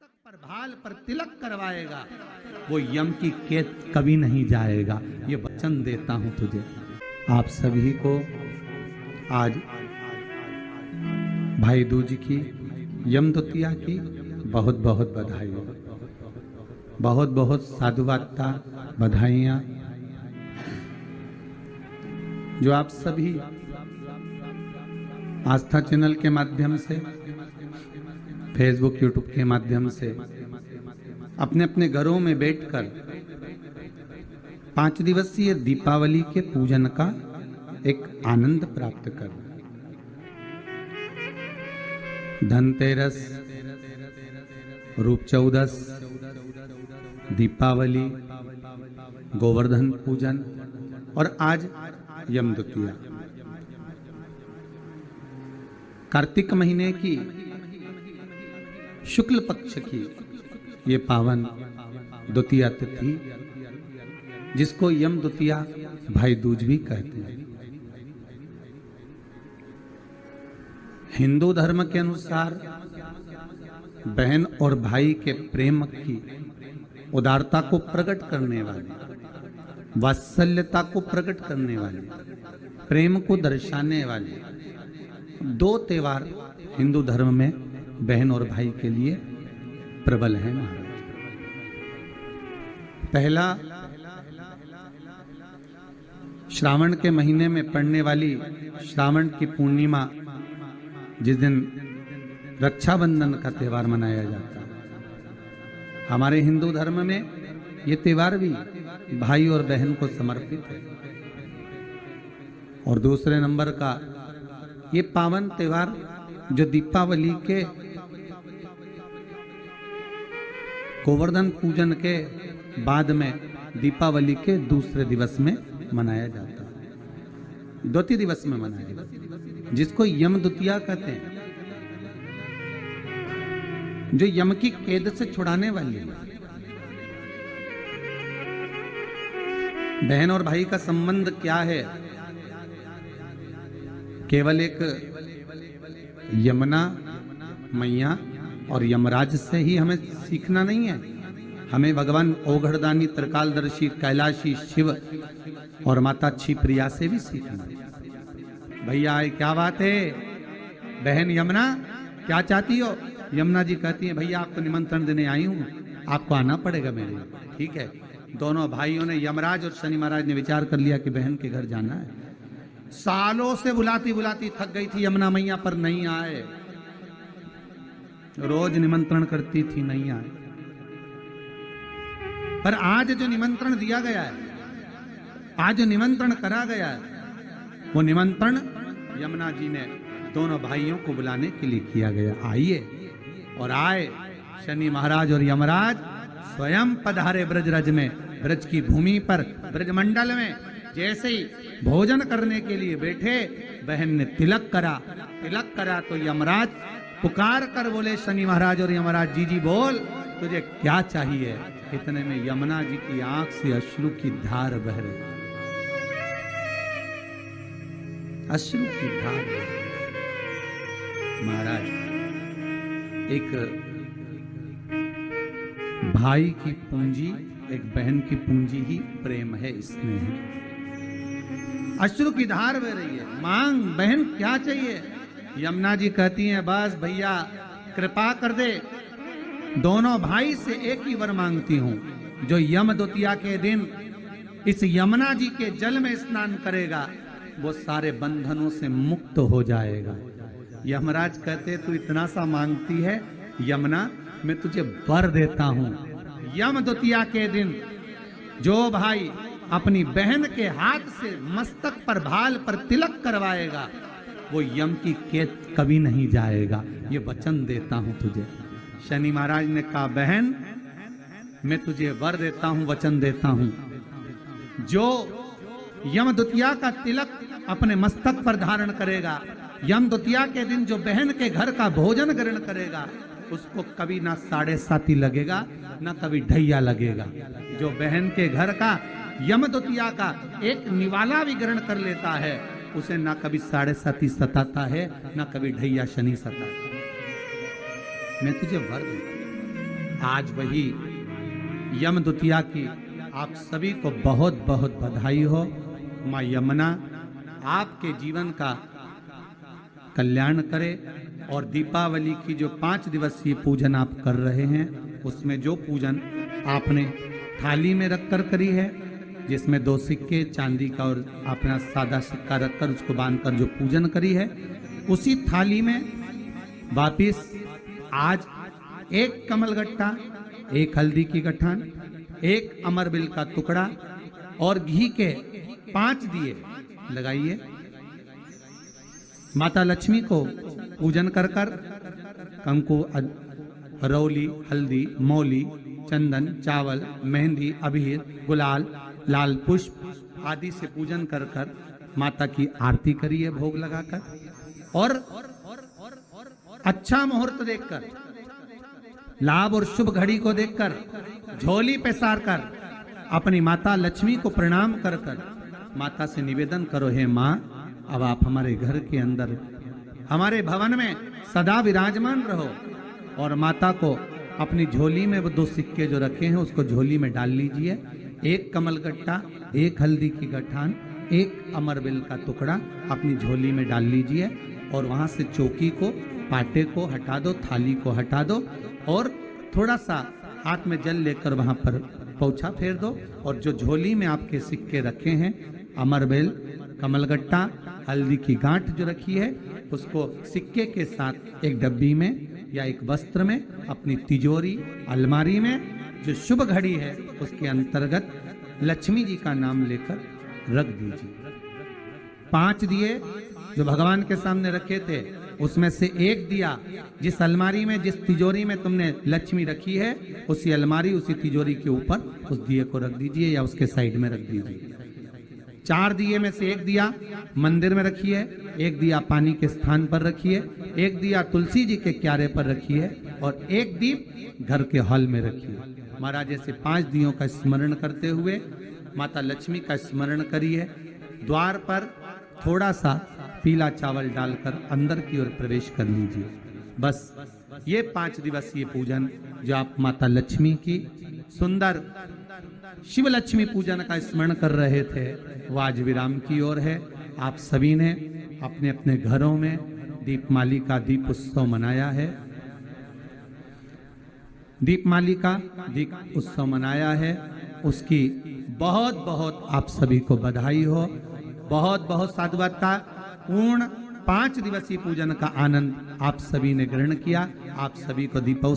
पर भाल पर तिलक करवाएगा, वो यम की कैद कभी नहीं जाएगा, ये वचन देता हूं तुझे। आप सभी को आज भाई दूज की, यम द्वितीया की बहुत बहुत बधाई, बहुत बहुत साधुवादता, बधाइयाँ जो आप सभी आस्था चैनल के माध्यम से, फेसबुक यूट्यूब के माध्यम से अपने अपने घरों में बैठकर 5 दिवसीय दीपावली के पूजन का एक आनंद प्राप्त कर, धनतेरस, रूप चौदस, दीपावली, गोवर्धन पूजन और आज यम द्वितीया, कार्तिक महीने की शुक्ल पक्ष की ये पावन द्वितीया तिथि, जिसको यम द्वितीया भाई दूज भी कहते हैं। हिंदू धर्म के अनुसार बहन और भाई के प्रेम की उदारता को प्रकट करने वाले, वात्सल्यता को प्रकट करने वाले, प्रेम को दर्शाने वाले 2 त्योहार हिंदू धर्म में बहन और भाई के लिए प्रबल है महाराज। पहला, श्रावण के महीने में पड़ने वाली श्रावण की पूर्णिमा, जिस दिन रक्षाबंधन का त्योहार मनाया जाता है। हमारे हिंदू धर्म में ये त्योहार भी भाई और बहन को समर्पित है। और दूसरे नंबर का ये पावन त्योहार जो दीपावली के गोवर्धन पूजन के बाद में दीपावली के दूसरे दिवस में मनाया जाता है, द्वितीय दिवस में मनाया जाता है, जिसको यम द्वितीया कहते हैं, जो यम की कैद से छुड़ाने वाली है। बहन और भाई का संबंध क्या है? केवल एक यमुना मैया और यमराज से ही हमें सीखना नहीं है, हमें भगवान ओघड़दानी, त्रिकालदर्शी, कैलाशी शिव और माता क्षिप्रिया से भी सीखना है। भैया क्या बात है, बहन यमुना क्या चाहती हो? यमुना जी कहती है भैया आपको निमंत्रण देने आई हूँ, आपको आना पड़ेगा मेरे। ठीक है, दोनों भाइयों ने, यमराज और शनि महाराज ने विचार कर लिया कि बहन के घर जाना है। सालों से बुलाती बुलाती थक गई थी यमुना मैया, पर नहीं आए। रोज निमंत्रण करती थी, नहीं आए। पर आज जो निमंत्रण दिया गया है, आज जो निमंत्रण करा गया है, वो निमंत्रण यमुना जी ने दोनों भाइयों को बुलाने के लिए किया गया। आइए, और आए। शनि महाराज और यमराज स्वयं पधारे ब्रजरज में, ब्रज की भूमि पर, ब्रजमंडल में। जैसे ही भोजन करने के लिए बैठे, बहन ने तिलक करा। तिलक करा तो यमराज पुकार कर बोले, शनि महाराज और यमराज, जी जी बोल, तुझे क्या चाहिए? इतने में यमुना जी की आंख से अश्रु की धार बह रही, अश्रु की धार। महाराज, एक भाई की पूंजी, एक बहन की पूंजी ही प्रेम है, स्नेह है। अश्रु की धार बह रही है। मांग बहन क्या चाहिए? यमुना जी कहती हैं बस भैया कृपा कर दे, दोनों भाई से एक ही वर मांगती हूं, जो यम द्वितीया के दिन इस यमुना जी के जल में स्नान करेगा, वो सारे बंधनों से मुक्त हो जाएगा। यमराज कहते तू इतना सा मांगती है यमुना, मैं तुझे वर देता हूं। यम द्वितीया के दिन जो भाई अपनी बहन के हाथ से मस्तक पर, भाल पर तिलक करवाएगा, वो यम की कैद कभी नहीं जाएगा, ये वचन देता हूं तुझे। शनि महाराज ने कहा बहन, मैं तुझे वर देता हूं, वचन देता हूं, जो यम द्वितीया का तिलक अपने मस्तक पर धारण करेगा, यम द्वितीया के दिन जो बहन के घर का भोजन ग्रहण करेगा, उसको कभी ना 7.5 लगेगा, ना कभी ढैया लगेगा। जो बहन के घर का यम द्वितीया का एक निवाला भी ग्रहण कर लेता है, उसे ना कभी 7.5 सताता है, ना कभी ढैया शनि सताता है। मैं तुझे वर दूंगा। आज वही यम द्वितीया की आप सभी को बहुत बहुत बधाई हो। माँ यमुना आपके जीवन का कल्याण करे और दीपावली की जो 5 दिवसीय पूजन आप कर रहे हैं उसमें जो पूजन आपने थाली में रखकर करी है, जिसमें 2 सिक्के चांदी का और अपना सादा सिक्का रखकर उसको बांधकर जो पूजन करी है, उसी थाली में वापिस आज 1 कमलगट्टा, 1 हल्दी की गठान, 1 अमरबिल का टुकड़ा और घी के 5 दिए लगाइए। माता लक्ष्मी को पूजन कर कर कंकु, रौली, हल्दी, मौली, चंदन, चावल, मेहंदी, अबीर, गुलाल, लाल पुष्प आदि से पूजन कर कर माता की आरती करिए भोग लगाकर। और अच्छा मुहूर्त देखकर, लाभ और शुभ घड़ी को देखकर झोली पे सार कर अपनी माता लक्ष्मी को प्रणाम कर कर माता से निवेदन करो, हे माँ अब आप हमारे घर के अंदर हमारे भवन में सदा विराजमान रहो। और माता को अपनी झोली में वो 2 सिक्के जो रखे हैं उसको झोली में डाल लीजिए। 1 कमलगट्टा, 1 हल्दी की गठान, 1 अमरबिल का टुकड़ा अपनी झोली में डाल लीजिए और वहां से चौकी को, पाटे को हटा दो, थाली को हटा दो और थोड़ा सा हाथ में जल लेकर वहां पर पोछा फेर दो। और जो झोली में आपके सिक्के रखे हैं, अमरबिल, कमलगट्टा, हल्दी की गांठ जो रखी है, उसको सिक्के के साथ एक डब्बी में या एक वस्त्र में अपनी तिजोरी, अलमारी में जो शुभ घड़ी है उसके अंतर्गत लक्ष्मी जी का नाम लेकर रख दीजिए। 5 दिए जो भगवान के सामने रखे थे उसमें से 1 दिया जिस अलमारी में, जिस तिजोरी में तुमने लक्ष्मी रखी है, उसी अलमारी, उसी तिजोरी के ऊपर उस दिए को रख दीजिए या उसके साइड में रख दीजिए। 4 दिए में से 1 दिया मंदिर में रखिए, 1 दिया पानी के स्थान पर रखिए, 1 दिया तुलसी जी के क्यारे पर रखिए और 1 दीप घर के हॉल में रखिए। महाराज ऐसे 5 दियों का स्मरण करते हुए माता लक्ष्मी का स्मरण करिए। द्वार पर थोड़ा सा पीला चावल डालकर अंदर की ओर प्रवेश कर लीजिए। बस ये 5 दिवसीय पूजन जो आप माता लक्ष्मी की सुंदर शिव लक्ष्मी पूजन का स्मरण कर रहे थे वो आज विराम की ओर है। आप सभी ने अपने अपने घरों में दीपमाली का दीप उत्सव मनाया है, दीपमाली का दीप उत्सव मनाया है। उसकी बहुत बहुत आप सभी को बधाई हो। बहुत बहुत साधुवाद का पूर्ण 5 दिवसीय पूजन का आनंद आप सभी ने ग्रहण किया। आप सभी को दीपोत्सव